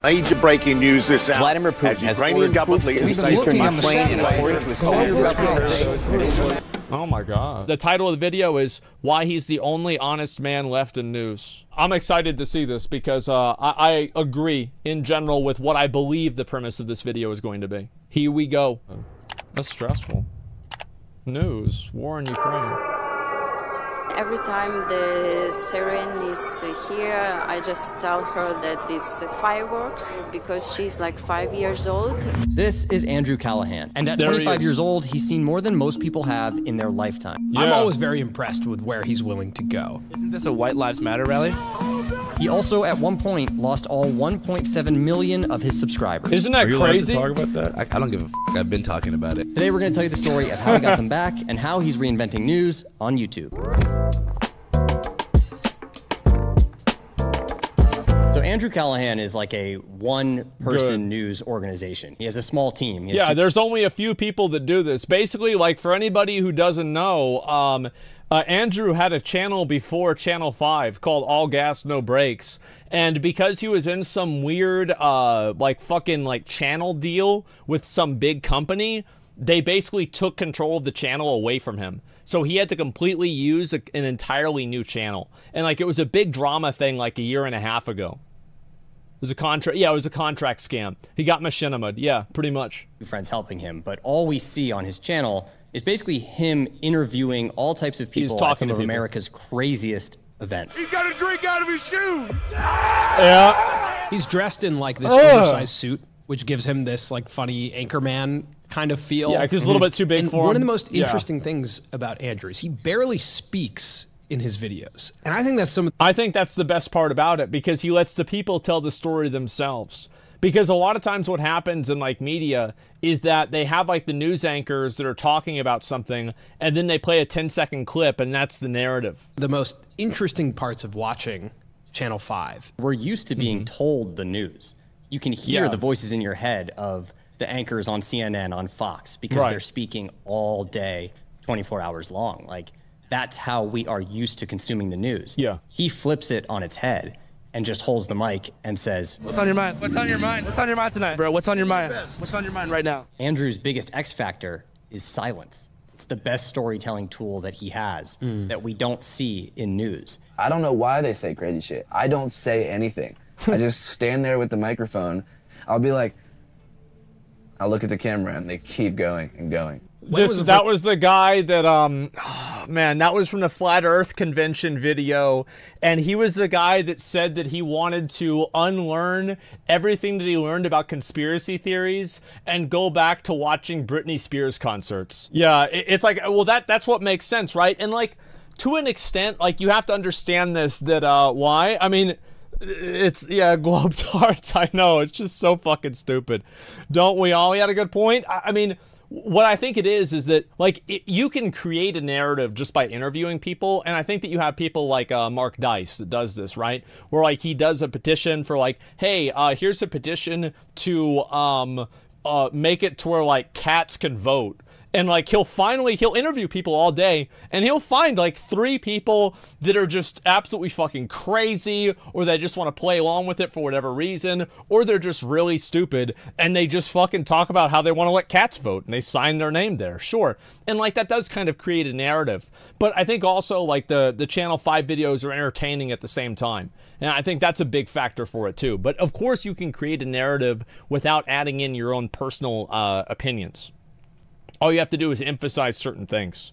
Major breaking news this hour. Vladimir Putin has Ukrainian government leaders say Eastern Ukraine in accordance with Oh my God. The title of the video is Why He's the Only Honest Man Left in News. I'm excited to see this because I agree in general with what I believe the premise of this video is going to be. Here we go. That's stressful. News. War in Ukraine. Every time the siren is here, I just tell her that it's fireworks because she's like 5 years old. This is Andrew Callaghan, and at 25 years old, he's seen more than most people have in their lifetime. I'm always very impressed with where he's willing to go. Isn't this a White Lives Matter rally? He also, at one point, lost all 1.7 million of his subscribers. Isn't that crazy? Talk about that? I don't give a f***. I've been talking about it. Today, we're going to tell you the story of how he got them back and how he's reinventing news on YouTube. So Andrew Callaghan is like a one-person news organization. He has a small team. Yeah, there's only a few people that do this. Basically, like for anybody who doesn't know, Andrew had a channel before Channel 5 called All Gas, No Brakes. And because he was in some weird, fucking channel deal with some big company, they basically took control of the channel away from him. So he had to completely use an entirely new channel. And it was a big drama thing like a year and a half ago. It was a contract. Yeah, it was a contract scam. He got machinima. Yeah, pretty much. Friends helping him, but all we see on his channel is basically him interviewing all types of people at some of America's craziest events. He's got a drink out of his shoe. Yeah. He's dressed in like this oversized suit, which gives him this funny Anchorman kind of feel. Yeah, because it's a little bit too big for him. One of the most interesting things about Andrew is he barely speaks in his videos. And I think that's I think that's the best part about it, because he lets the people tell the story themselves. Because a lot of times what happens in media is that they have the news anchors that are talking about something, and then they play a 10-second clip, and that's the narrative. The most interesting parts of watching Channel 5. We're used to being told the news. You can hear the voices in your head of the anchors on CNN, on Fox, because they're speaking all day, 24 hours long. That's how we are used to consuming the news. Yeah. He flips it on its head and just holds the mic and says, "What's on your mind? What's on your mind? What's on your mind tonight, bro? What's on your mind? What's on your mind right now?" Andrew's biggest X factor is silence. It's the best storytelling tool that he has that we don't see in news. I don't know why they say crazy shit. I don't say anything. I just stand there with the microphone. I'll be like, I'll look at the camera and they keep going and going. That was the guy that, man, that was from the Flat Earth Convention video, and he was the guy that said that he wanted to unlearn everything that he learned about conspiracy theories and go back to watching Britney Spears concerts. Yeah, it's well, that's what makes sense, right? And to an extent, you have to understand this, that, why? I mean, it's, Globetards, I know, it's just so fucking stupid. Don't we all? He had a good point. I mean, what I think it is that, you can create a narrative just by interviewing people, and I think that you have people like Mark Dice that does this, right? Where, he does a petition for, hey, here's a petition to make it to where, cats can vote. And, he'll interview people all day, and he'll find, 3 people that are just absolutely fucking crazy, or they just want to play along with it for whatever reason, or they're just really stupid, and they just fucking talk about how they want to let cats vote, and they sign their name there, sure. And, that does kind of create a narrative. But I think also, the Channel 5 videos are entertaining at the same time. And I think that's a big factor for it, too. But, of course, you can create a narrative without adding in your own personal opinions. All you have to do is emphasize certain things.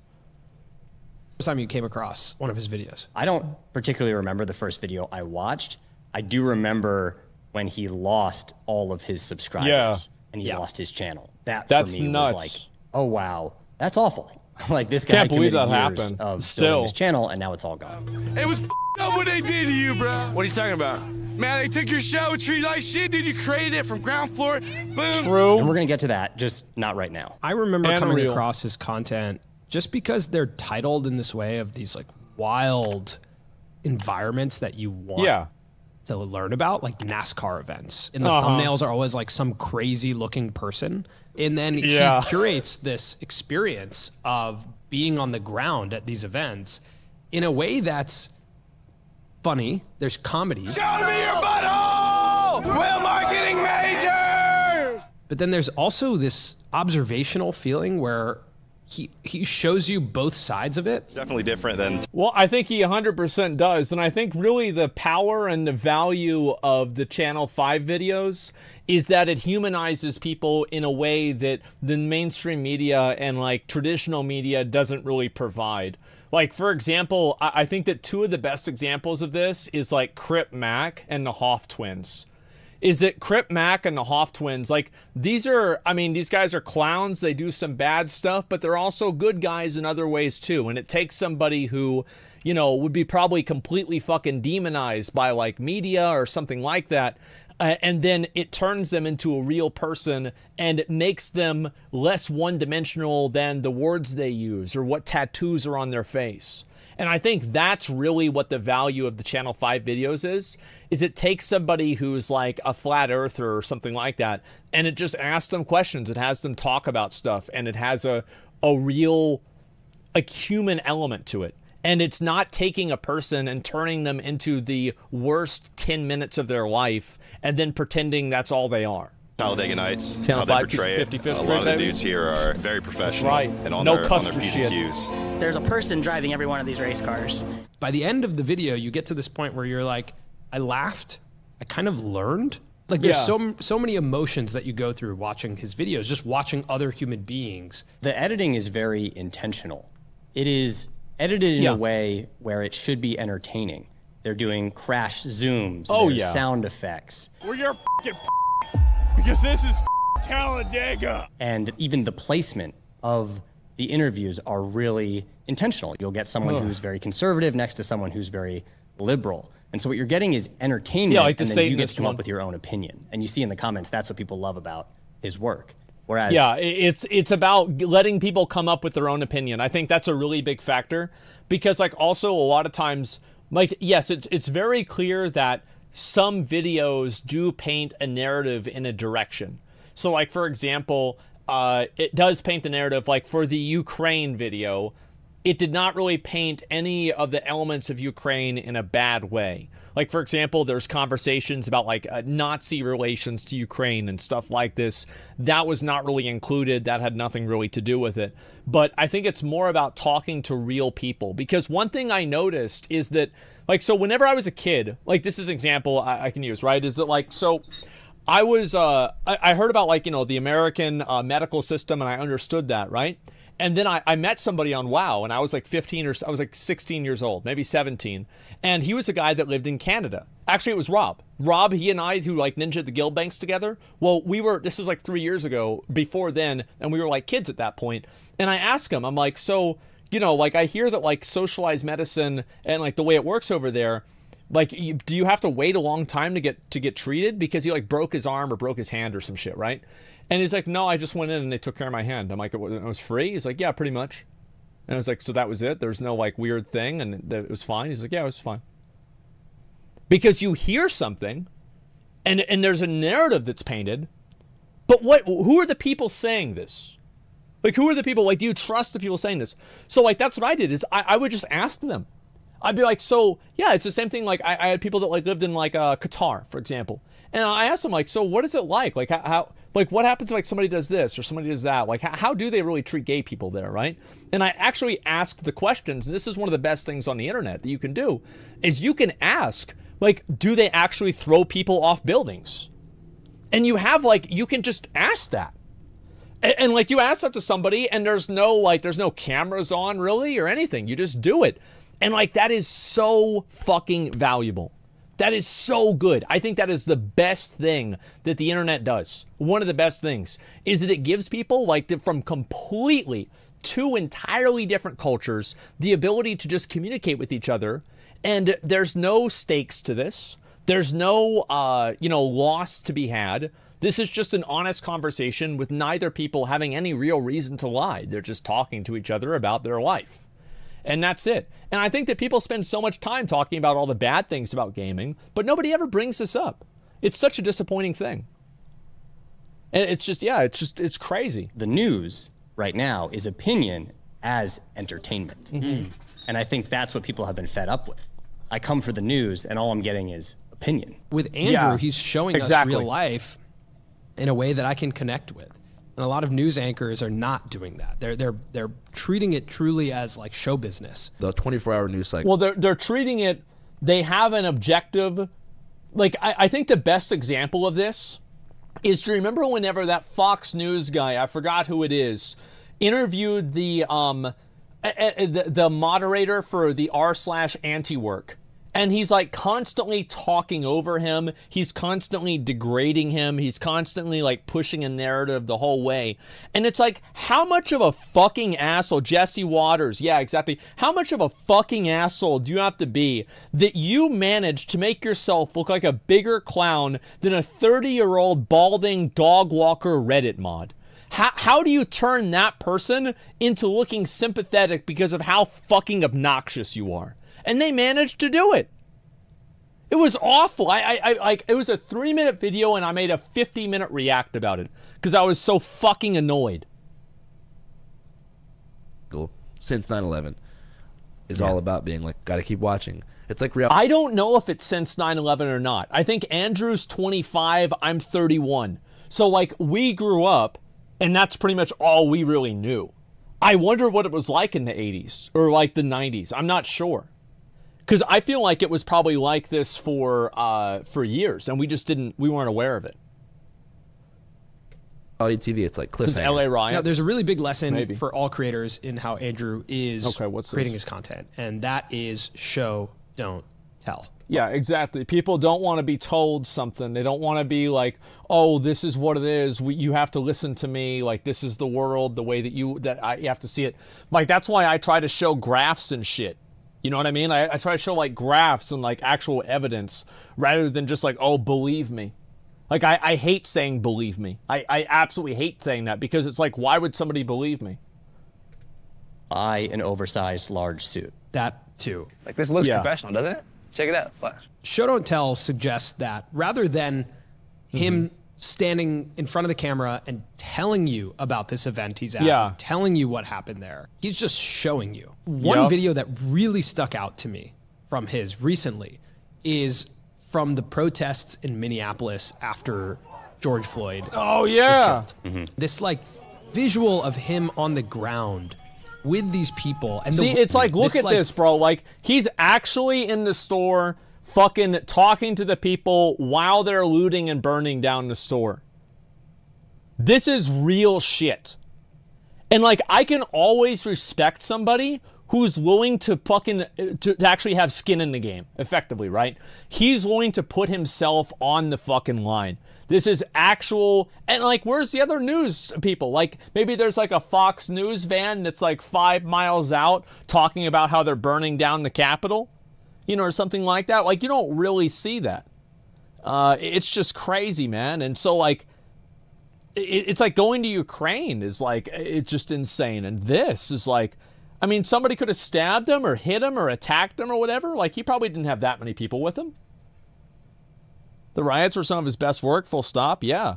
First time you came across one of his videos? I don't particularly remember the first video I watched. I do remember when he lost all of his subscribers and he lost his channel. That for me was oh wow, that's awful. This guy can't believe that years happened. Of still his channel, and now it's all gone. It was up what they did to you, bro. What are you talking about? Man, they took your show, treated you like shit, dude. You created it from ground floor. Boom. True. And we're gonna get to that, just not right now. I remember coming across his content just because they're titled in this way, of these wild environments that you want to learn about, like NASCAR events. And the thumbnails are always some crazy looking person. And then he curates this experience of being on the ground at these events in a way that's funny. There's comedy. Show me your butthole! Well, marketing But then there's also this observational feeling where he shows you both sides of it. It's definitely different than... Well, I think he 100% does. And I think really the power and the value of the Channel 5 videos is that it humanizes people in a way that the mainstream media and like traditional media doesn't really provide. Like, for example, I think that two of the best examples of this is like Crip Mac and the Hoff twins. Is that Crip Mac and the Hoff twins, like, these are, I mean, these guys are clowns. They do some bad stuff, but they're also good guys in other ways too. And it takes somebody who, you know, would be probably completely fucking demonized by like media or something like that. And then it turns them into a real person and it makes them less one-dimensional than the words they use or what tattoos are on their face. And I think that's really what the value of the Channel 5 videos is it takes somebody who's like a flat earther or something like that, and it just asks them questions. It has them talk about stuff, and it has a real, human element to it. And it's not taking a person and turning them into the worst 10 minutes of their life and then pretending that's all they are. Talladega Nights, Channel how they 5 portray it. A lot of the dudes here are very professional and on their P's and Q's. There's a person driving every one of these race cars. By the end of the video, you get to this point where you're like, I laughed, I kind of learned. Like there's so many emotions that you go through watching his videos, just watching other human beings. The editing is very intentional. It is edited in a way where it should be entertaining. They're doing crash zooms, sound effects. We're your f***ing because this is Talladega. And even the placement of the interviews are really intentional. You'll get someone who's very conservative next to someone who's very liberal. And so what you're getting is entertainment, like and then you get to come up with your own opinion. And you see in the comments, that's what people love about his work. Whereas, yeah, it's about letting people come up with their own opinion. I think that's a really big factor because, like, also a lot of times, like, yes, it's very clear that some videos do paint a narrative in a direction. So, like, for example, it does paint the narrative, like, for the Ukraine video, it did not really paint any of the elements of Ukraine in a bad way. Like, for example, there's conversations about, like, Nazi relations to Ukraine and stuff like this. That was not really included. That had nothing really to do with it. But I think it's more about talking to real people. Because one thing I noticed is that, like, so whenever I was a kid, like, this is an example I can use, right? Is that, like, so I was, I heard about, like, you know, the American medical system, and I understood that, right? And then I met somebody on WoW, and I was like 15 or I was like 16 years old, maybe 17. And he was a guy that lived in Canada. Actually, it was Rob. Rob, he and I, who like ninja the guild banks together. Well, this was like 3 years ago before then, and we were like kids at that point. And I asked him, I'm like, so, you know, like I hear that like socialized medicine and like the way it works over there, like, do you have to wait a long time to get treated? Because he like broke his arm or broke his hand or some shit, right? And he's like, no, I just went in and they took care of my hand. I'm like, it was free? He's like, yeah, pretty much. And I was like, so that was it? There's no like weird thing and it was fine? He's like, yeah, it was fine. Because you hear something and there's a narrative that's painted, but who are the people saying this? Like, who are the people, like, do you trust the people saying this? So like, that's what I did is I would just ask them. I'd be like, so yeah, it's the same thing. Like I had people that like lived in like Qatar, for example. And I asked them like, so what is it like? Like how like what happens if like somebody does this or somebody does that? Like how do they really treat gay people there, right? And I actually asked the questions, and this is one of the best things on the internet that you can do, is you can ask, like, do they actually throw people off buildings? And you have like, you can just ask that. And like you ask that to somebody and there's no cameras on really or anything. You just do it. And like that is so fucking valuable. That is so good. I think that is the best thing that the internet does. One of the best things is that it gives people like from completely two entirely different cultures the ability to just communicate with each other. And there's no stakes to this. There's no, loss to be had. This is just an honest conversation with neither people having any real reason to lie. They're just talking to each other about their life. And that's it. And I think that people spend so much time talking about all the bad things about gaming, but nobody ever brings this up. It's such a disappointing thing. And it's just, yeah, it's crazy. The news right now is opinion as entertainment. Mm-hmm. And I think that's what people have been fed up with. I come for the news and all I'm getting is opinion. With Andrew, he's showing us real life. in a way that I can connect with. And a lot of news anchors are not doing that. They're treating it truly as like show business. The 24-hour news cycle. Well, they're treating it, they have an objective. Like, I think the best example of this is, do you remember whenever that Fox News guy, I forgot who it is, interviewed the moderator for the r/anti-work? And he's like constantly talking over him. He's constantly degrading him. He's constantly like pushing a narrative the whole way. And it's like, how much of a fucking asshole, Jesse Waters, yeah, exactly. How much of a fucking asshole do you have to be that you manage to make yourself look like a bigger clown than a 30-year-old balding dog walker Reddit mod? How do you turn that person into looking sympathetic because of how fucking obnoxious you are? And they managed to do it. It was awful. It was a 3-minute video, and I made a 50-minute react about it because I was so fucking annoyed. Since 9/11 is all about being like, gotta keep watching. It's like real. I don't know if it's since 9/11 or not. I think Andrew's 25, I'm 31. So like we grew up, and that's pretty much all we really knew. I wonder what it was like in the 80s or like the 90s. I'm not sure. Because I feel like it was probably like this for years, and we weren't aware of it. TV, it's like cliffhangers. Since LA riots. Now, there's a really big lesson for all creators in how Andrew is creating his content, and that is show, don't tell. Yeah, exactly. People don't want to be told something. They don't want to be like, oh, this is what it is. You have to listen to me. Like, this is the world, the way that you have to see it. Like, that's why I try to show graphs and shit. You know what I mean? I try to show like graphs and like actual evidence rather than just like, oh, believe me. Like I hate saying believe me. I absolutely hate saying that because it's like, why would somebody believe me? Buy an oversized large suit. That too. Like this looks professional, doesn't it? Check it out. Flash. Show don't tell suggests that rather than him standing in front of the camera and telling you about this event he's at, telling you what happened there, he's just showing you. One video that really stuck out to me from his recently is from the protests in Minneapolis after George Floyd was killed. This like visual of him on the ground with these people. And it's like, look at this, bro. Like, he's actually in the store fucking talking to the people while they're looting and burning down the store. This is real shit. And like, I can always respect somebody who's willing to fucking to actually have skin in the game, effectively, right? He's willing to put himself on the fucking line. This is actual, and like, where's the other news people? Like, maybe there's like a Fox News van that's like 5 miles out talking about how they're burning down the Capitol, you know, or something like that. Like, you don't really see that. It's just crazy, man. And so like, it's like going to Ukraine is like, it's just insane. And this is like, I mean, somebody could have stabbed him or hit him or attacked him or whatever. Like, he probably didn't have that many people with him. The riots were some of his best work, full stop, yeah.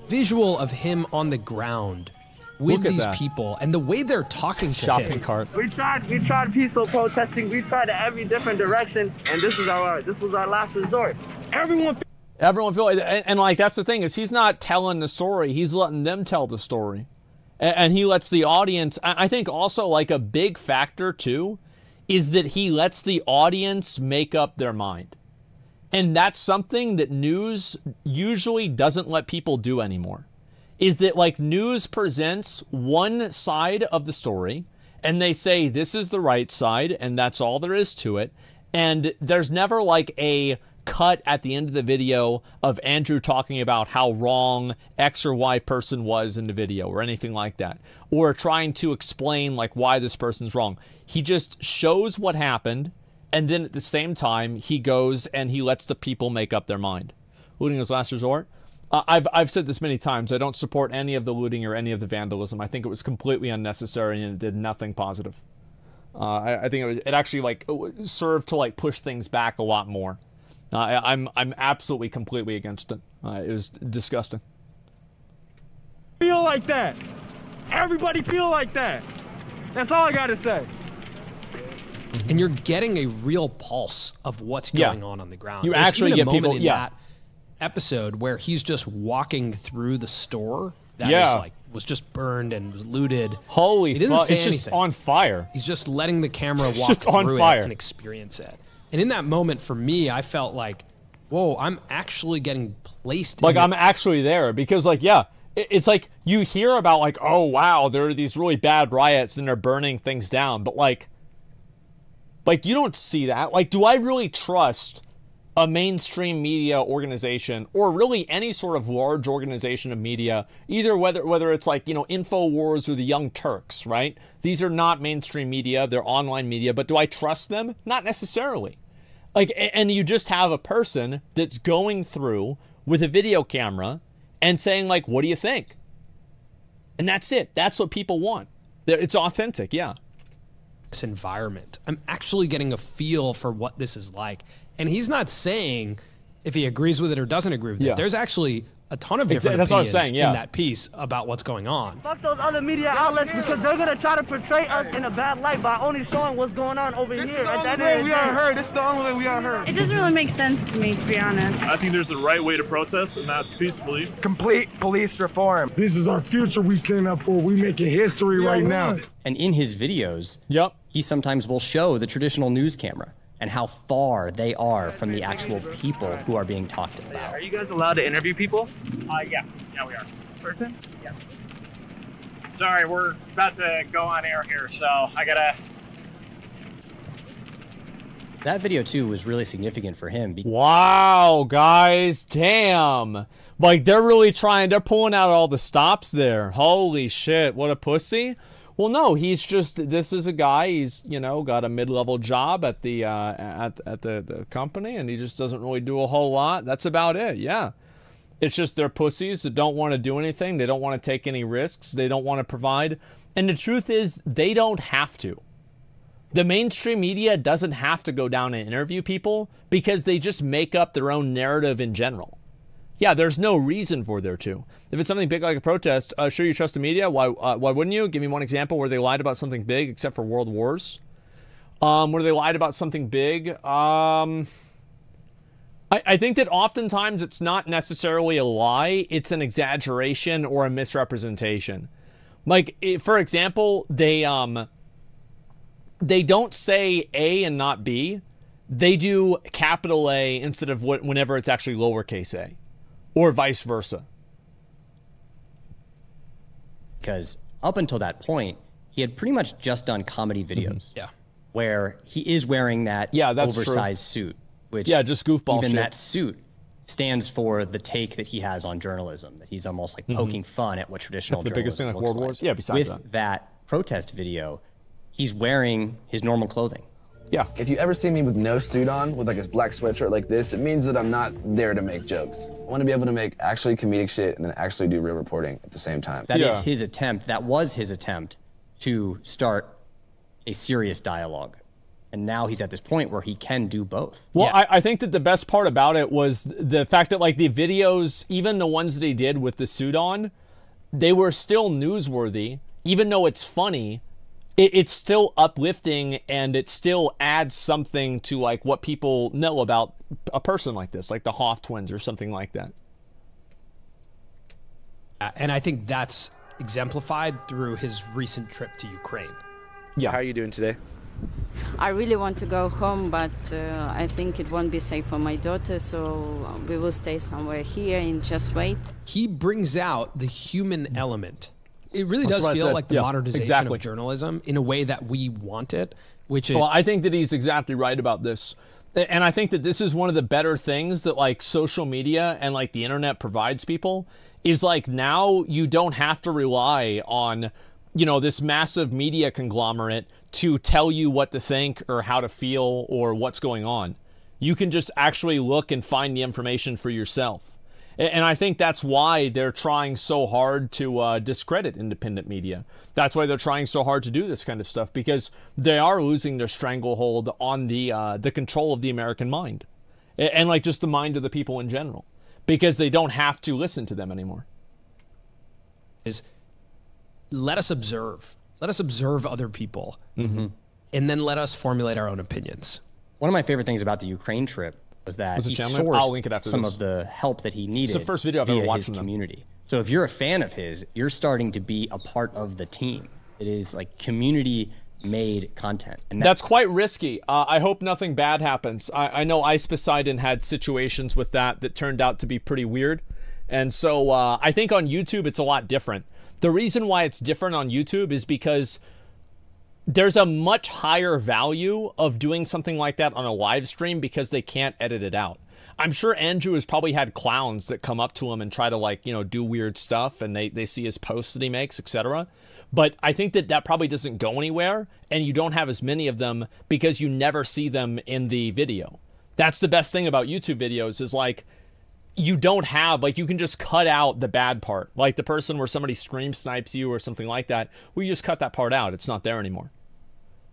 Visual of him on the ground with these people and the way they're talking to him. Cart. We tried peaceful protesting. We tried every different direction, and this was our last resort. Everyone feel, and like, that's the thing, is he's not telling the story. He's letting them tell the story. And he lets the audience, I think also like a big factor too, is that he lets the audience make up their mind. And that's something that news usually doesn't let people do anymore. Is that like, news presents one side of the story and they say this is the right side and that's all there is to it. And there's never like a cut at the end of the video of Andrew talking about how wrong X or Y person was in the video or anything like that, or trying to explain like why this person's wrong. He just shows what happened, and then at the same time he goes and he lets the people make up their mind. Looting is last resort. I've said this many times. I don't support any of the looting or any of the vandalism. I think it was completely unnecessary and it did nothing positive. I think it actually like served to like push things back a lot more. I'm absolutely completely against it. It was disgusting. Feel like that. Everybody feel like that. That's all I gotta say. And you're getting a real pulse of what's going on the ground. You actually get people. episode where he's just walking through the store that was just burned and was looted. Holy fuck, it's just on fire. He's just letting the camera walk through it and experience it. And in that moment, for me, I felt like, whoa, I'm actually getting placed. Like, I'm actually there. Because, like, yeah, it's like you hear about, like, oh, wow, there are these really bad riots and they're burning things down. But, like, you don't see that. Like, do I really trust a mainstream media organization, or really any sort of large organization of media, either whether it's like, you know, InfoWars or the Young Turks, right? These are not mainstream media, they're online media, but do I trust them? Not necessarily. Like, and you just have a person that's going through with a video camera and saying, like, what do you think? And that's it. That's what people want. It's authentic, yeah. This environment, I'm actually getting a feel for what this is like. And he's not saying if he agrees with it or doesn't agree with it. There's actually a ton of different opinions in that piece about what's going on. Fuck those other media outlets, because they're going to try to portray us in a bad light by only showing what's going on over here. At the end we are heard. This is the only way we are heard. It doesn't really make sense to me, to be honest. I think there's the right way to protest, and that's peacefully. Complete police reform. This is our future we stand up for. We making history right now. And in his videos, he sometimes will show the traditional news camera and how far they are from the actual people who are being talked about. Are you guys allowed to interview people? Yeah, we are. Person? Yeah. Sorry, we're about to go on air here, so I gotta... That video, too, was really significant for him. Wow, guys, damn. Like, they're really trying, they're pulling out all the stops there. Holy shit, what a pussy. Well, no, he's just, this is a guy, he's, you know, got a mid-level job at the the company, and he just doesn't really do a whole lot. That's about it, yeah. It's just they're pussies that don't want to do anything. They don't want to take any risks. They don't want to provide. And the truth is, they don't have to. The mainstream media doesn't have to go down and interview people because they just make up their own narrative in general. Yeah, there's no reason for there to. If it's something big like a protest, sure you trust the media. Why wouldn't you? Give me one example where they lied about something big, except for world wars. Where they lied about something big. I think that oftentimes it's not necessarily a lie. It's an exaggeration or a misrepresentation. Like, for example, they don't say A and not B. They do capital A instead of whenever it's actually lowercase a. Or vice versa. Because up until that point, he had pretty much just done comedy videos. Yeah. Where he is wearing that oversized suit. Which just goofball even shit. That suit stands for the take that he has on journalism. That he's almost like poking fun at what traditional journalism biggest thing like World Wars? Yeah, besides With that protest video, he's wearing his normal clothing. Yeah. If you ever see me with no suit on, with like a black sweatshirt like this, it means that I'm not there to make jokes. I want to be able to make actually comedic shit and then actually do real reporting at the same time. That is his attempt. That was his attempt to start a serious dialogue. And now he's at this point where he can do both. Well, I think that the best part about it was the fact that, like, the videos, even the ones that he did with the suit on, they were still newsworthy. Even though it's funny, it's still uplifting, and it still adds something to, like, what people know about a person like this, like the Hoff twins or something like that. And I think that's exemplified through his recent trip to Ukraine. Yeah. How are you doing today? I really want to go home, but I think it won't be safe for my daughter, so we will stay somewhere here and just wait. He brings out the human element. It really does feel like the modernization of journalism in a way that we want it. Well, I think that he's exactly right about this. And I think that this is one of the better things that, like, social media and, like, the internet provides people, is, like, now you don't have to rely on, you know, this massive media conglomerate to tell you what to think or how to feel or what's going on. You can just actually look and find the information for yourself. And I think that's why they're trying so hard to discredit independent media. That's why they're trying so hard to do this kind of stuff, because they are losing their stranglehold on the control of the American mind. And, like, just the mind of the people in general. Because they don't have to listen to them anymore. Let us observe. Let us observe other people. And then let us formulate our own opinions. One of my favorite things about the Ukraine trip was that Was it he Chandler? I'll link sourced it after some this. of the help that he needed. It's the first video I've via ever watched his from them. community. So if you're a fan of his, you're starting to be a part of the team. It is like community-made content. And that's quite risky. I hope nothing bad happens. I know Ice Poseidon had situations with that turned out to be pretty weird. And so I think on YouTube it's a lot different. The reason why it's different on YouTube is because there's a much higher value of doing something like that on a live stream because they can't edit it out. I'm sure Andrew has probably had clowns that come up to him and try to, like, you know, do weird stuff, and they see his posts that he makes, etc. But I think that probably doesn't go anywhere, and you don't have as many of them because you never see them in the video. That's the best thing about YouTube videos is, like, you don't have, like, you can just cut out the bad part. Like the person where somebody stream snipes you or something like that, well, you just cut that part out. It's not there anymore.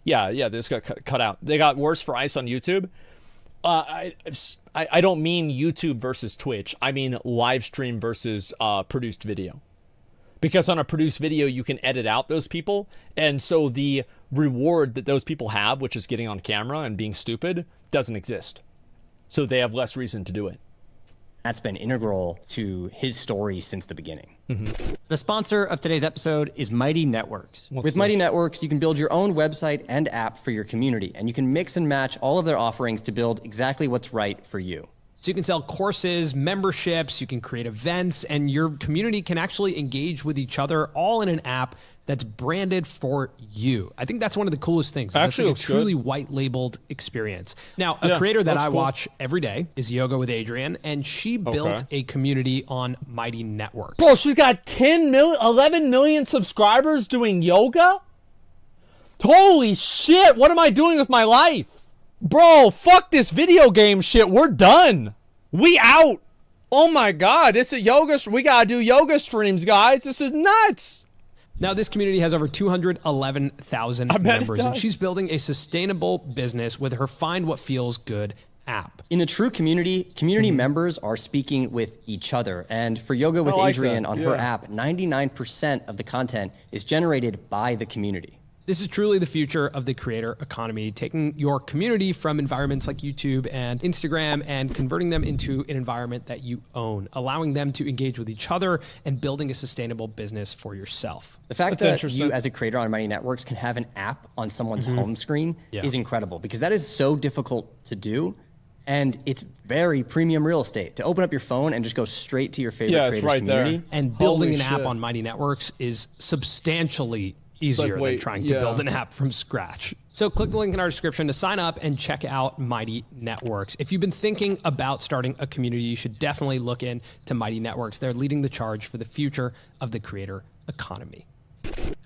Yeah, they just got cut out. They got worse for Ice on YouTube. I don't mean YouTube versus Twitch. I mean live stream versus produced video. Because on a produced video, you can edit out those people. And so the reward that those people have, which is getting on camera and being stupid, doesn't exist. So they have less reason to do it. That's been integral to his story since the beginning. Mm-hmm. The sponsor of today's episode is Mighty Networks. With Mighty Networks, you can build your own website and app for your community, and you can mix and match all of their offerings to build exactly what's right for you. So you can sell courses, memberships, you can create events, and your community can actually engage with each other all in an app that's branded for you. I think that's one of the coolest things. Actually, that's like a truly white labeled experience. Now, a creator that I watch every day is Yoga with Adrian, and she built a community on Mighty Networks. Bro, she's got 11 million subscribers doing yoga? Holy shit, what am I doing with my life? Bro, fuck this video game shit. We're done. We out. Oh my God, this is yoga. We gotta do yoga streams, guys. This is nuts. Now, this community has over 211,000 members, and she's building a sustainable business with her Find What Feels Good app. In a true community, members are speaking with each other. And for Yoga with Adrian on her app, 99% of the content is generated by the community. This is truly the future of the creator economy, taking your community from environments like YouTube and Instagram and converting them into an environment that you own, allowing them to engage with each other and building a sustainable business for yourself. The fact that you as a creator on Mighty Networks can have an app on someone's home screen is incredible, because that is so difficult to do. And it's very premium real estate to open up your phone and just go straight to your favorite creator's community. There. And building an app on Mighty Networks is substantially easier than trying to build an app from scratch. So click the link in our description to sign up and check out Mighty Networks. If you've been thinking about starting a community, you should definitely look into Mighty Networks. They're leading the charge for the future of the creator economy.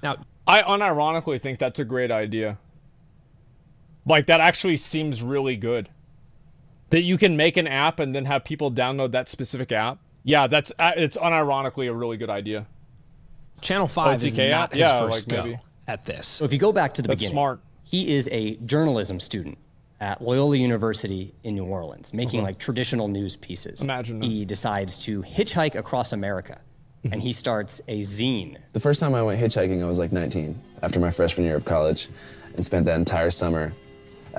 Now, I unironically think that's a great idea. Like, that actually seems really good. That you can make an app and then have people download that specific app. Yeah, it's unironically a really good idea. Channel 5 is not his first go at this. So if you go back to the beginning, smart. He is a journalism student at Loyola University in New Orleans, making like traditional news pieces. Imagine that. He decides to hitchhike across America, and he starts a zine. The first time I went hitchhiking, I was like 19, after my freshman year of college, and spent that entire summer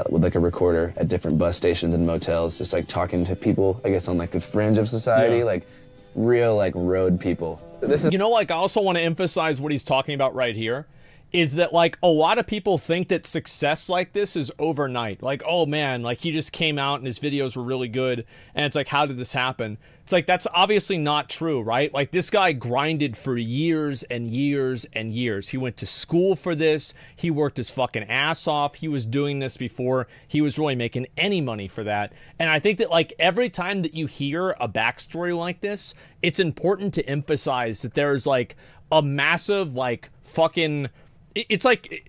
with like a recorder at different bus stations and motels, just like talking to people, I guess on like the fringe of society, like real like road people. You know, like, I also want to emphasize what he's talking about right here is that, like, a lot of people think that success like this is overnight. Like, oh man, like, he just came out and his videos were really good, and it's like, how did this happen? It's like, that's obviously not true, right? Like, this guy grinded for years and years and years. He went to school for this. He worked his fucking ass off. He was doing this before he was really making any money for that. And I think that, like, every time that you hear a backstory like this, it's important to emphasize that there's, like, a massive, like, fucking... It's like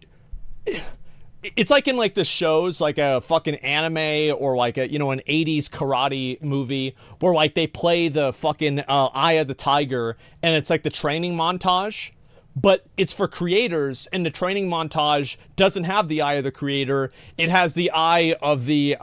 in like the shows, like a fucking anime or like a, you know, an 80s karate movie where like they play the fucking Eye of the Tiger and it's like the training montage. but it's for creators, and the training montage doesn't have the eye of the creator. It has the eye of the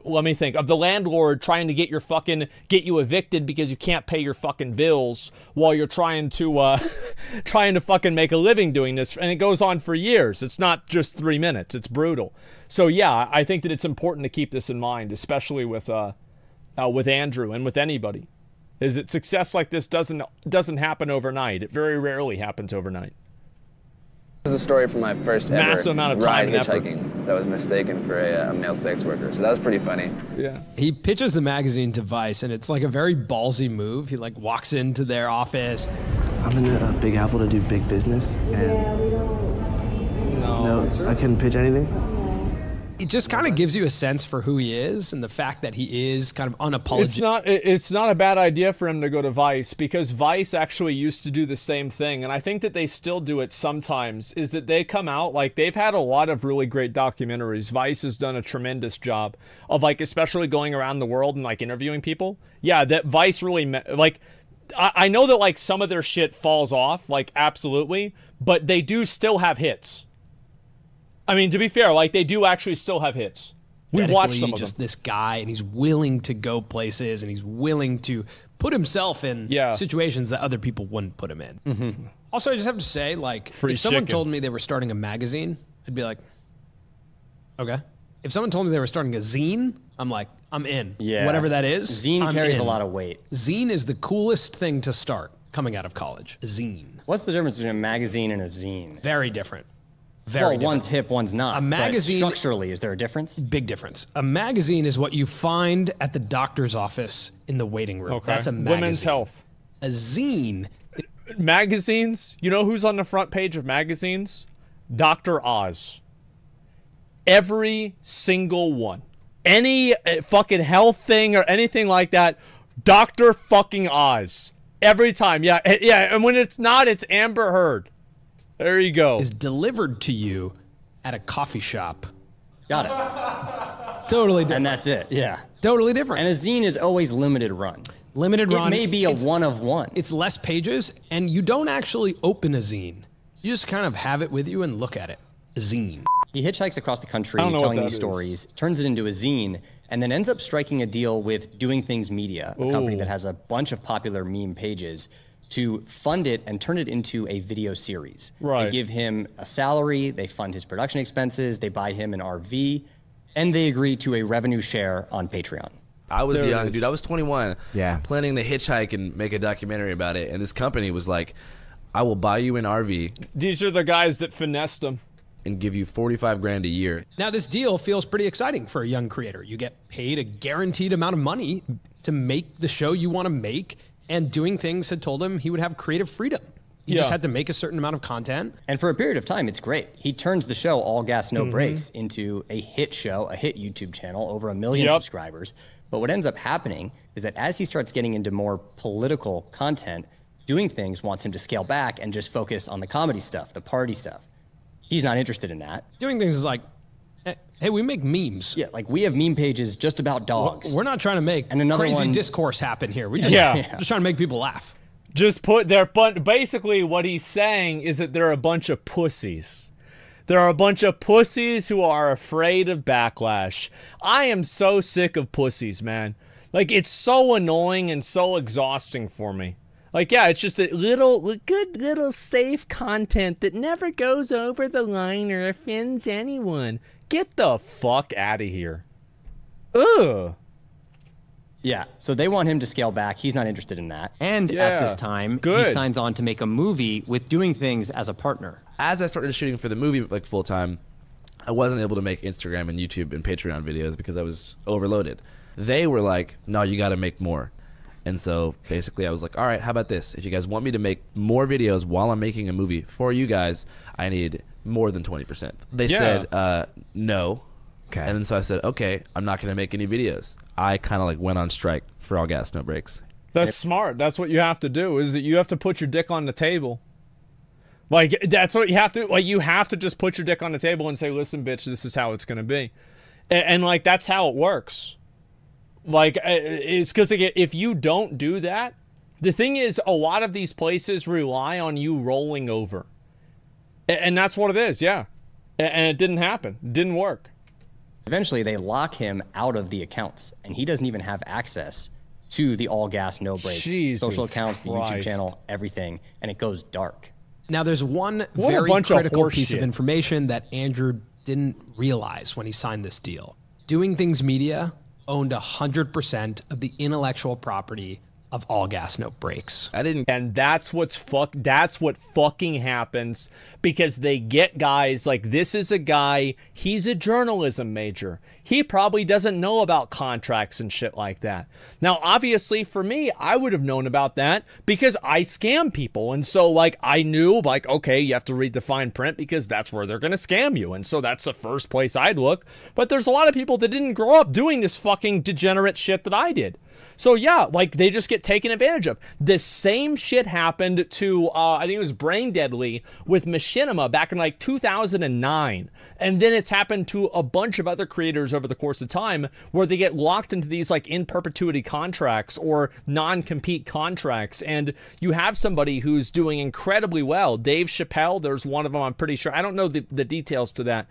let me think, of the landlord trying to get you evicted because you can't pay your fucking bills while you're trying to fucking make a living doing this, and it goes on for years. It's not just 3 minutes. It's brutal. So yeah, I think that it's important to keep this in mind, especially with Andrew and with anybody. Is that success like this doesn't happen overnight. It very rarely happens overnight. This is a story from my first massive amount of time and effort hitchhiking that was mistaken for a male sex worker. So that was pretty funny. Yeah. He pitches the magazine to Vice, and it's like a very ballsy move. He like walks into their office. I'm in the Big Apple to do big business, and no, I couldn't pitch anything. It just kind of gives you a sense for who he is and the fact that he is kind of unapologetic. It's not a bad idea for him to go to Vice, because Vice actually used to do the same thing, and I think that they still do it sometimes, is that they come out, like, they've had a lot of really great documentaries. Vice has done a tremendous job of, like, especially going around the world and, like, interviewing people. Yeah, that Vice really, like, I know that, like, some of their shit falls off, like, absolutely, but they do still have hits. I mean, to be fair, like, they do actually still have hits. We've watched some of just them. This guy, and he's willing to go places, and he's willing to put himself in situations that other people wouldn't put him in. Mm-hmm. Also, I just have to say, like, if someone told me they were starting a magazine, I'd be like, okay. If someone told me they were starting a zine, I'm like, I'm in. Yeah. Whatever that is, Zine carries a lot of weight. Zine is the coolest thing to start coming out of college. A zine. What's the difference between a magazine and a zine? Very different. Well, one's hip, one's not. A magazine, but structurally, is there a difference? Big difference. A magazine is what you find at the doctor's office in the waiting room. Okay. That's a magazine. Women's Health. A zine. Magazines, you know who's on the front page of magazines? Dr. Oz. Every single one. Any fucking health thing or anything like that, Dr. fucking Oz. Every time, yeah, and when it's not, it's Amber Heard. There you go. Is delivered to you at a coffee shop. Got it. Totally different. And that's it, yeah. Totally different. And a zine is always limited run. Limited run. It may be a one of one. It's less pages, and you don't actually open a zine. You just kind of have it with you and look at it. A zine. He hitchhikes across the country telling these stories, turns it into a zine, and then ends up striking a deal with Doing Things Media, a company that has a bunch of popular meme pages, to fund it and turn it into a video series. Right. They give him a salary, they fund his production expenses, they buy him an RV, and they agree to a revenue share on Patreon. I was young, dude. I was 21. Yeah. Planning to hitchhike and make a documentary about it, and this company was like, I will buy you an RV. These are the guys that finessed them. And give you 45 grand a year. Now, this deal feels pretty exciting for a young creator. You get paid a guaranteed amount of money to make the show you want to make, and Doing Things had told him he would have creative freedom. He just had to make a certain amount of content. And for a period of time, it's great. He turns the show All Gas, No Breaks into a hit show, a hit YouTube channel, over 1 million subscribers. But what ends up happening is that as he starts getting into more political content, Doing Things wants him to scale back and just focus on the comedy stuff, the party stuff. He's not interested in that. Doing Things is like, hey, we make memes. Yeah, like we have meme pages just about dogs. We're not trying to make crazy discourse happen here. We just, just trying to make people laugh. Just put their, but basically what he's saying is that they're a bunch of pussies. There are a bunch of pussies who are afraid of backlash. I am so sick of pussies, man. Like, it's so annoying and so exhausting for me. Like, yeah, it's just a good little safe content that never goes over the line or offends anyone. Get the fuck out of here. Ugh. Yeah, so they want him to scale back. He's not interested in that. And at this time, he signs on to make a movie with Doing Things as a partner. As I started shooting for the movie like full time, I wasn't able to make Instagram and YouTube and Patreon videos because I was overloaded. They were like, no, you got to make more. And so basically I was like, all right, how about this? If you guys want me to make more videos while I'm making a movie for you guys, I need more than 20%. They said no. Okay. And then so I said, okay, I'm not going to make any videos. I kind of like went on strike for All Gas, No Breaks. That's smart. That's what you have to do, is that you have to put your dick on the table. Like, that's what you have to, like, you have to just put your dick on the table and say, listen, bitch, this is how it's going to be. And like, that's how it works. Like, it's because if you don't do that, The thing is, a lot of these places rely on you rolling over. And that's what it is, yeah. And it didn't happen. It didn't work. Eventually, they lock him out of the accounts, and he doesn't even have access to the all gas, no brakes, social accounts, the YouTube channel, everything, and it goes dark. Now, there's one very critical piece of information that Andrew didn't realize when he signed this deal. Doing Things Media owned 100% of the intellectual property of All Gas No Brakes. And that's what fucking happens, because they get guys like, this is a guy, he's a journalism major. He probably doesn't know about contracts and shit like that. Now, obviously for me, I would have known about that because I scam people. And so like, I knew like, okay, you have to read the fine print because that's where they're going to scam you. And so that's the first place I'd look. But there's a lot of people that didn't grow up doing this fucking degenerate shit that I did. So yeah, like they just get taken advantage of. The same shit happened to, I think it was Brain Deadly with Machinima back in like 2009. And then it's happened to a bunch of other creators over the course of time where they get locked into these like in perpetuity contracts or non-compete contracts. And you have somebody who's doing incredibly well. Dave Chappelle, there's one of them, I'm pretty sure. I don't know the details to that.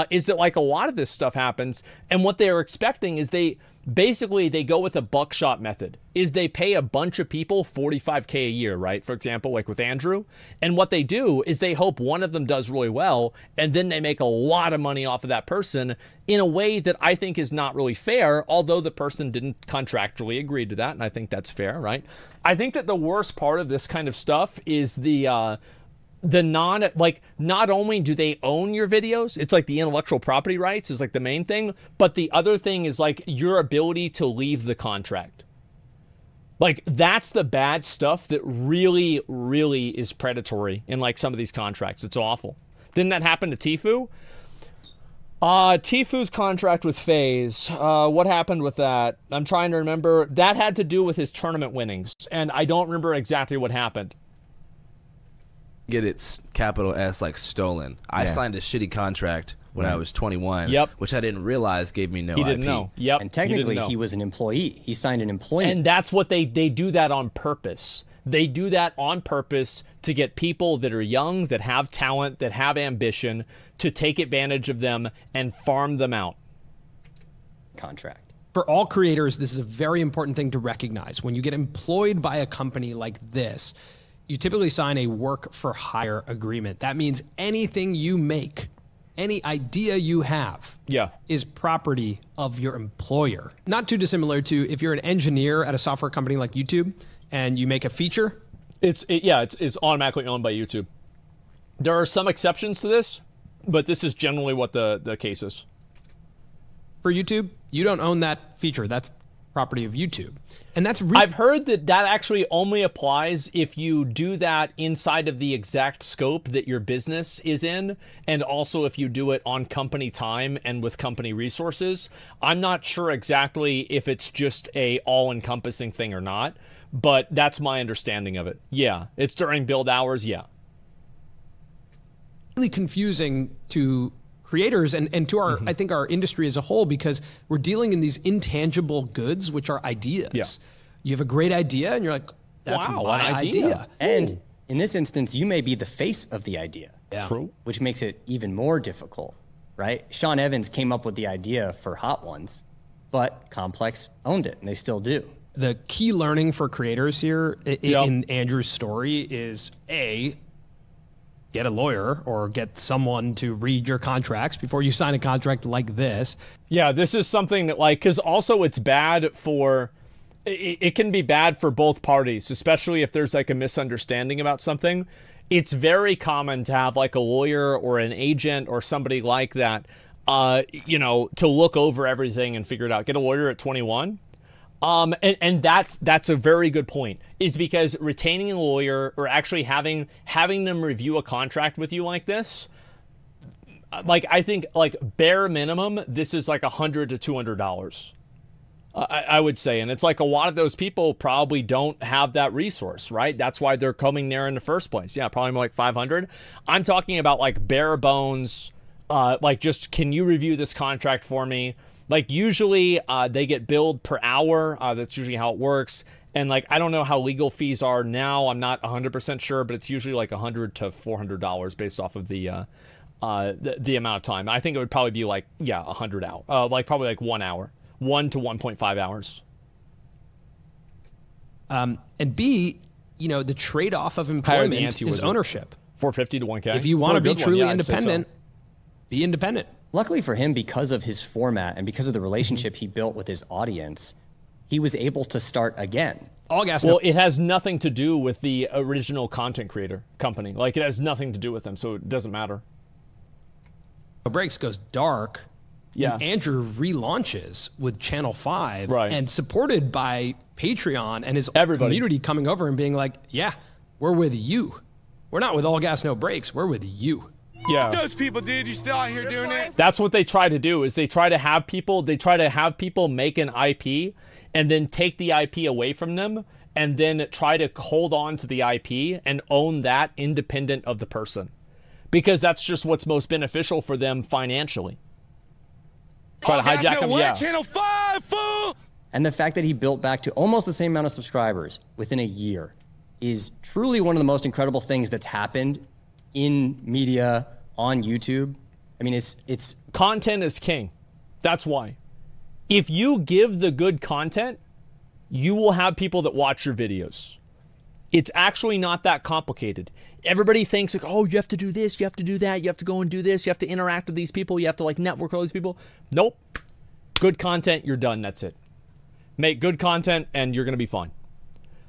Is that like a lot of this stuff happens, and what they are expecting is they go with a buckshot method, is they pay a bunch of people $45K a year, right? For example, like with Andrew. And what they do is they hope one of them does really well, and then they make a lot of money off of that person in a way that I think is not really fair, although the person didn't contractually agree to that, and I think that's fair, right? I think that the worst part of this kind of stuff is not only do they own your videos, it's like the intellectual property rights is like the main thing, but the other thing is like your ability to leave the contract. Like that's the bad stuff that really, really is predatory in like some of these contracts. It's awful. Didn't that happen to Tfue? Tfue's contract with FaZe, what happened with that? I'm trying to remember. That had to do with his tournament winnings, and I don't remember exactly what happened. Get its capital S like stolen. I signed a shitty contract when I was 21, which I didn't realize gave me no IP. He didn't know. Yep. And technically he was an employee. He signed an employment. And that's what they do that on purpose. They do that on purpose to get people that are young, that have talent, that have ambition, to take advantage of them and farm them out. Contract. For all creators, this is a very important thing to recognize. When you get employed by a company like this, you typically sign a work for hire agreement. That means anything you make, any idea you have, is property of your employer. Not too dissimilar to if you're an engineer at a software company like YouTube and you make a feature. It's automatically owned by YouTube. There are some exceptions to this, but this is generally what the case is. For YouTube, you don't own that feature. That's property of YouTube. And that's I've heard that actually only applies if you do that inside of the exact scope that your business is in, and also if you do it on company time and with company resources. I'm not sure exactly if it's just a all-encompassing thing or not, but that's my understanding of it. Yeah, it's during build hours, yeah. Really confusing to creators and to our, I think our industry as a whole, because we're dealing in these intangible goods, which are ideas. Yeah. You have a great idea and you're like, that's my idea. And in this instance, you may be the face of the idea. Yeah. True. Which makes it even more difficult, right? Sean Evans came up with the idea for Hot Ones, but Complex owned it and they still do. The key learning for creators here in Andrew's story is get a lawyer or get someone to read your contracts before you sign a contract like this. Yeah, this is something that like, because also it's bad for, it can be bad for both parties, especially if there's like a misunderstanding about something. It's very common to have like a lawyer or an agent or somebody like that, you know, to look over everything and figure it out. Get a lawyer at 21. And that's a very good point, is because retaining a lawyer or actually having them review a contract with you like this, like I think like bare minimum, this is like $100 to $200. I would say, and it's like a lot of those people probably don't have that resource, right? That's why they're coming there in the first place. Yeah, probably more like 500. I'm talking about like bare bones, like just, can you review this contract for me? Like usually they get billed per hour. That's usually how it works. And like, I don't know how legal fees are now. I'm not 100% sure, but it's usually like $100 to $400 based off of the amount of time. I think it would probably be like, yeah, 100 hours, like probably like 1 hour, 1 to 1.5 hours. And B, you know, the trade-off of employment is ownership. 450 to 1K. If you want to be truly independent, be independent. Luckily for him, because of his format and because of the relationship he built with his audience, he was able to start again. All gas. Well, it has nothing to do with the original content creator company. Like, it has nothing to do with them, so it doesn't matter. Breaks goes dark. Yeah. And Andrew relaunches with Channel 5, and supported by Patreon and his community coming over and being like, yeah, we're with you. We're not with All Gas No Breaks. We're with you. Yeah. Those people, dude, you still out here doing it? That's what they try to do, is they try to have people make an IP and then take the IP away from them and then try to hold on to the IP and own that independent of the person. Because that's just what's most beneficial for them financially. Try to hijack them, yeah. Channel 5, fool! And the fact that he built back to almost the same amount of subscribers within a year is truly one of the most incredible things that's happened in media on YouTube. I mean, it's content is king. That's why. If you give the good content, you will have people that watch your videos. It's actually not that complicated. Everybody thinks like, oh, you have to do this, you have to do that, you have to go and do this, you have to interact with these people, you have to like network with all these people. Nope. Good content, you're done, that's it. Make good content and you're going to be fine.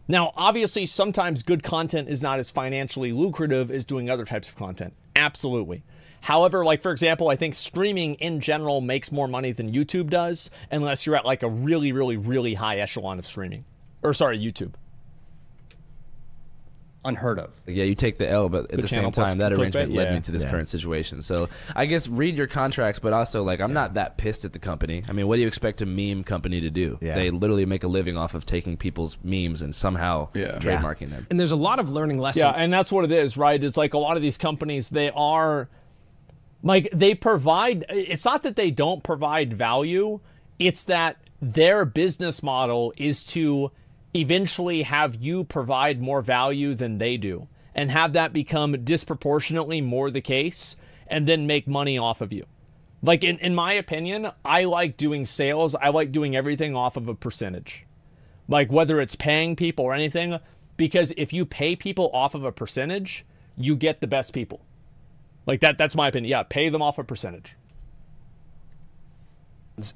Now, obviously, sometimes good content is not as financially lucrative as doing other types of content. Absolutely. However, like, for example, I think streaming in general makes more money than YouTube does, unless you're at like a really, really, really high echelon of streaming. Or sorry, YouTube. Unheard of. Yeah, you take the L, but at the same time, that arrangement led me to this current situation. So I guess read your contracts, but also, like, I'm not that pissed at the company. I mean, what do you expect a meme company to do? Yeah. They literally make a living off of taking people's memes and somehow trademarking them. And there's a lot of learning lessons. Yeah, and that's what it is, right? It's like a lot of these companies, they are, like, they provide, it's not that they don't provide value, it's that their business model is to eventually have you provide more value than they do and have that become disproportionately more the case and then make money off of you. Like, in my opinion, I like doing sales. I like doing everything off of a percentage. Like, whether it's paying people or anything, because if you pay people off of a percentage, you get the best people. Like, that's my opinion. Yeah, pay them off a percentage.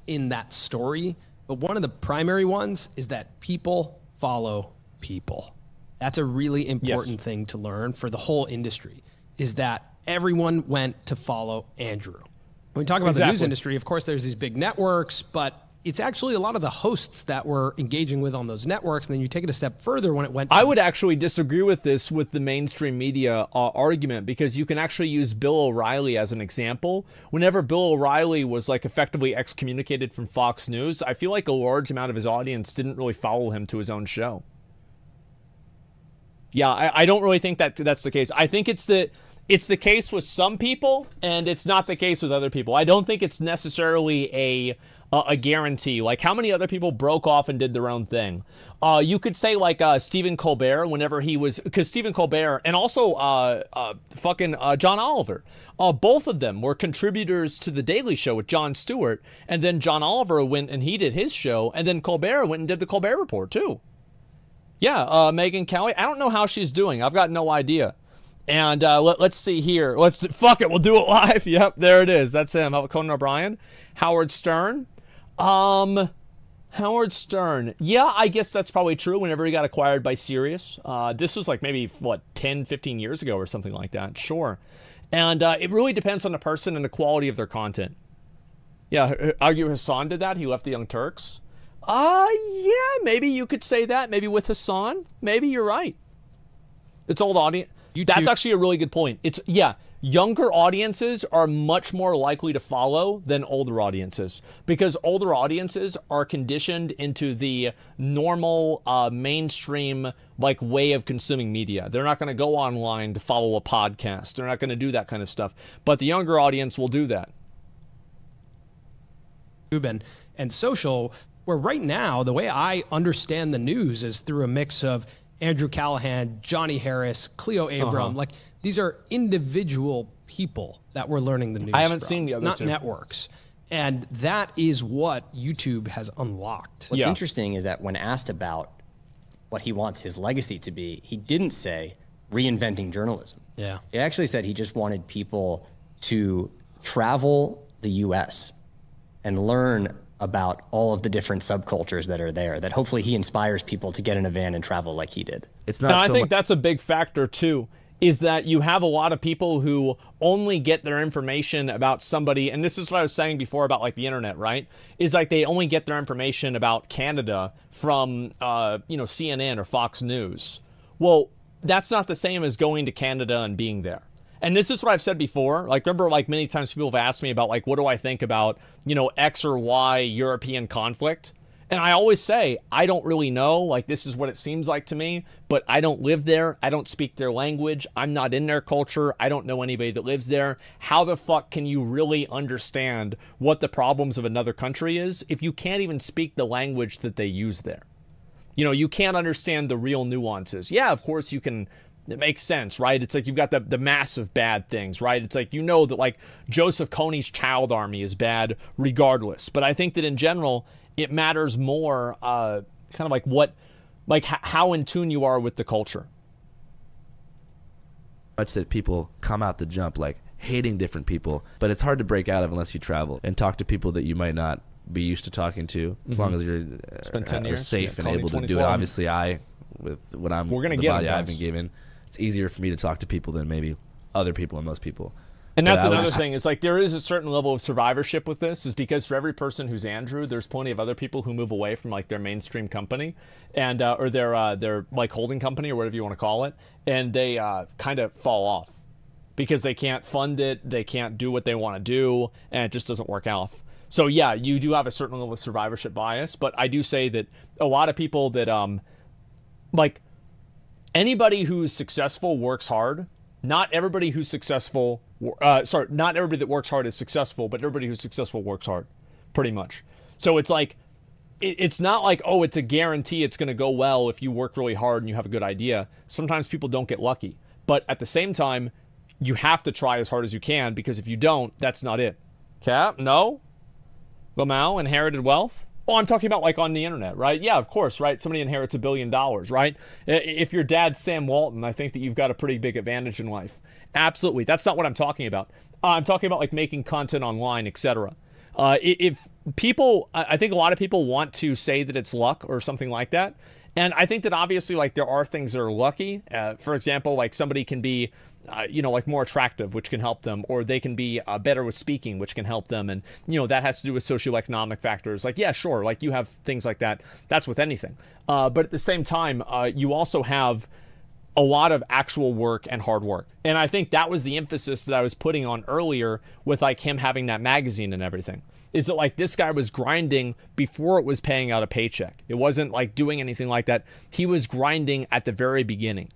In that story, but one of the primary ones is that people follow people. That's a really important thing to learn for the whole industry, is that everyone went to follow Andrew. When we talk about the news industry, of course, there's these big networks, but it's actually a lot of the hosts that we're engaging with on those networks. And then you take it a step further when it went to... I would actually disagree with this, with the mainstream media argument, because you can actually use Bill O'Reilly as an example. Whenever Bill O'Reilly was like effectively excommunicated from Fox News, I feel like a large amount of his audience didn't really follow him to his own show. Yeah, I don't really think that that's the case. I think it's the case with some people, and it's not the case with other people. I don't think it's necessarily a guarantee. Like, how many other people broke off and did their own thing? You could say, like, Stephen Colbert, whenever he was... Because Stephen Colbert, and also John Oliver, both of them were contributors to The Daily Show with Jon Stewart, and then John Oliver went and he did his show, and then Colbert went and did The Colbert Report, too. Yeah, Megyn Kelly, I don't know how she's doing. I've got no idea. And let's see here. Fuck it, we'll do it live. Yep, there it is. That's him. How about Conan O'Brien? Howard Stern? Howard Stern. Yeah, I guess that's probably true whenever he got acquired by Sirius. This was like maybe, what, 10, 15 years ago or something like that. Sure. And it really depends on the person and the quality of their content. Yeah, Argue Hassan did that. He left the Young Turks. Yeah, maybe you could say that. Maybe with Hassan. Maybe you're right. It's old audience. That's actually a really good point. It's, yeah, younger audiences are much more likely to follow than older audiences, because older audiences are conditioned into the normal mainstream like way of consuming media. They're not going to go online to follow a podcast. They're not going to do that kind of stuff. But the younger audience will do that. And social, Where right now, the way I understand the news is through a mix of Andrew Callaghan, Johnny Harris, Cleo Abram. Like, these are individual people that we're learning the news I haven't from, seen the other not two. networks. And that is what YouTube has unlocked. What's interesting is that when asked about what he wants his legacy to be, he didn't say reinventing journalism. Yeah. He actually said he just wanted people to travel the U.S. and learn about all of the different subcultures that are there, that hopefully he inspires people to get in a van and travel like he did. It's not. I think that's a big factor too, is that you have a lot of people who only get their information about somebody, and this is what I was saying before about like the internet, right? Is like they only get their information about Canada from, you know, CNN or Fox News. Well, that's not the same as going to Canada and being there. And this is what I've said before. Like, remember, like, many times people have asked me about, like, what do I think about, you know, X or Y European conflict? And I always say, I don't really know. Like, this is what it seems like to me. But I don't live there. I don't speak their language. I'm not in their culture. I don't know anybody that lives there. How the fuck can you really understand what the problems of another country is if you can't even speak the language that they use there? You know, you can't understand the real nuances. Yeah, of course you can. It makes sense, right? It's like you've got the massive bad things, right? It's like, you know, that like Joseph Kony's child army is bad regardless. But I think that in general, it matters more kind of like what, like how in tune you are with the culture. Much that people come out the jump like hating different people, but it's hard to break out of unless you travel and talk to people that you might not be used to talking to, as long as you're Spend 10 years, safe and Kony able to do it. Obviously, with what I'm, We're gonna the get body them, I've been given, it's easier for me to talk to people than maybe other people and most people. And that's another thing. It's like there is a certain level of survivorship with this, is because for every person who's Andrew, there's plenty of other people who move away from like their mainstream company and or their like holding company or whatever you want to call it, and they kind of fall off because they can't fund it, they can't do what they want to do, and it just doesn't work out. So yeah, you do have a certain level of survivorship bias, but I do say that a lot of people that like anybody who's successful works hard. Not everybody who's successful, not everybody that works hard is successful, but everybody who's successful works hard, pretty much. So it's like, it's not like, oh, it's a guarantee it's going to go well if you work really hard and you have a good idea. Sometimes people don't get lucky. But at the same time, you have to try as hard as you can, because if you don't, that's not it. Cap? No? Lamau inherited wealth? Oh, I'm talking about like on the internet, right? Yeah, of course, right? Somebody inherits $1 billion, right? If your dad's Sam Walton, I think that you've got a pretty big advantage in life. Absolutely. That's not what I'm talking about. I'm talking about like making content online, etc. If people, I think a lot of people want to say that it's luck or something like that. And I think that obviously like there are things that are lucky. For example, like somebody can be, you know, like more attractive, which can help them, or they can be better with speaking, which can help them. And, you know, that has to do with socioeconomic factors. Like, yeah, sure. Like you have things like that. That's with anything. But at the same time, you also have a lot of actual work and hard work. And I think that was the emphasis that I was putting on earlier with like him having that magazine and everything. Is that like this guy was grinding before it was paying out a paycheck. It wasn't like doing anything like that. He was grinding at the very beginning.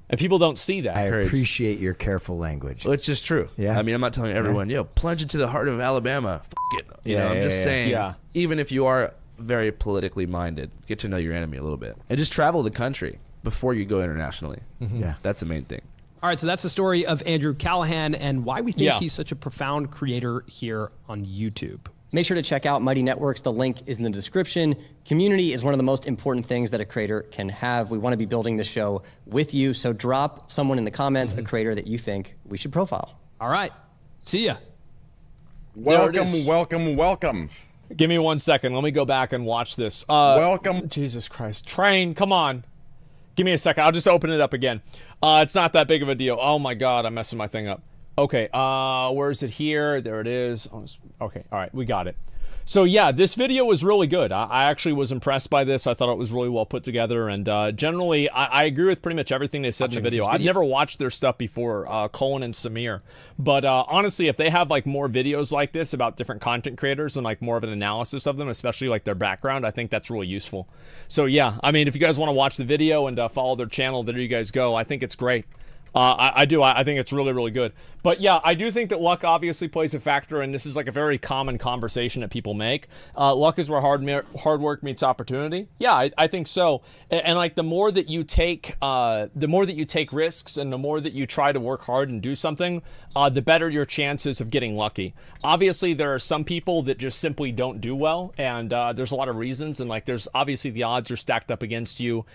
And people don't see that. I appreciate your careful language. Well, it's just true. Yeah. I mean, I'm not telling everyone, yo, plunge into the heart of Alabama. F it. You know, I'm just saying, even if you are very politically minded, get to know your enemy a little bit. And just travel the country before you go internationally. Yeah. That's the main thing. All right, so that's the story of Andrew Callaghan and why we think he's such a profound creator here on YouTube. Make sure to check out Mighty Networks. The link is in the description. Community is one of the most important things that a creator can have. We want to be building this show with you, so drop someone in the comments, a creator that you think we should profile. All right, see ya. Welcome, welcome, welcome. Give me 1 second. Let me go back and watch this. Welcome. Jesus Christ. Train, come on. Give me a second. I'll just open it up again. It's not that big of a deal. Oh my God, I'm messing my thing up. Okay, where is it here? There it is. Okay, all right, we got it. So yeah, this video was really good. I actually was impressed by this. I thought it was really well put together, and generally, I agree with pretty much everything they said in the video. I've never watched their stuff before, Colin and Samir. But honestly, if they have like more videos like this about different content creators and like more of an analysis of them, especially like their background, I think that's really useful. So yeah, I mean, if you guys want to watch the video and follow their channel, there you guys go. I think it's great. I do. I think it's really, really good. But yeah, I do think that luck obviously plays a factor, and this is like a very common conversation that people make. Luck is where hard work meets opportunity. Yeah, I think so. And like the more that you take risks, and the more that you try to work hard and do something, the better your chances of getting lucky. Obviously, there are some people that just simply don't do well, and there's a lot of reasons, and like there's obviously the odds are stacked up against you.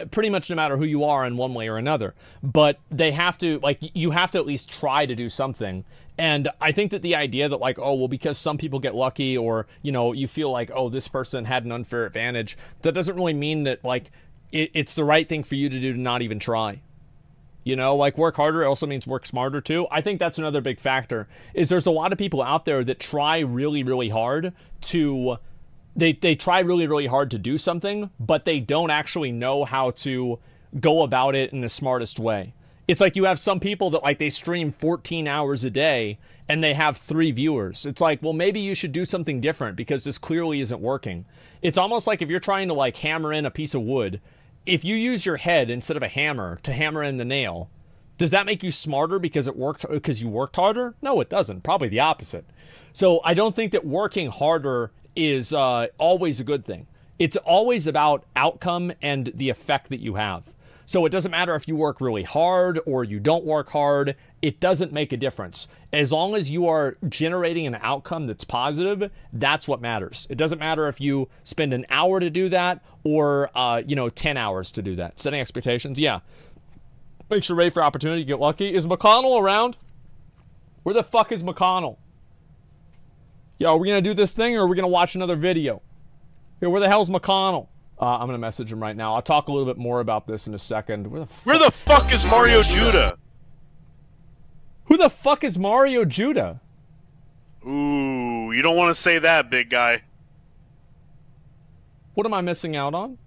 Pretty much no matter who you are in one way or another, but they have to, like, you have to at least try to do something. And I think that the idea that like, oh, well, because some people get lucky, or, you know, you feel like, oh, this person had an unfair advantage, that doesn't really mean that like it's the right thing for you to do to not even try. You know, like work harder also means work smarter too. I think that's another big factor, is there's a lot of people out there that try really, really hard to They try really, really hard to do something, but they don't actually know how to go about it in the smartest way. It's like you have some people that like they stream 14 hours a day and they have 3 viewers. It's like, well, maybe you should do something different because this clearly isn't working. It's almost like if you're trying to like hammer in a piece of wood, if you use your head instead of a hammer to hammer in the nail, does that make you smarter because it worked, because you worked harder? No, it doesn't. Probably the opposite. So I don't think that working harder is always a good thing. It's always about outcome and the effect that you have. So it doesn't matter if you work really hard or you don't work hard. It doesn't make a difference. As long as you are generating an outcome that's positive, that's what matters. It doesn't matter if you spend an hour to do that or, 10 hours to do that. Setting expectations, yeah. Make sure you're ready for opportunity to get lucky. Is McConnell around? Where the fuck is McConnell? Yo, are we going to do this thing or are we going to watch another video? Here, where the hell's McConnell? I'm going to message him right now. I'll talk a little bit more about this in a second. Where the fuck is Mario Judah? Who the fuck is Mario Judah? Ooh, you don't want to say that, big guy. What am I missing out on?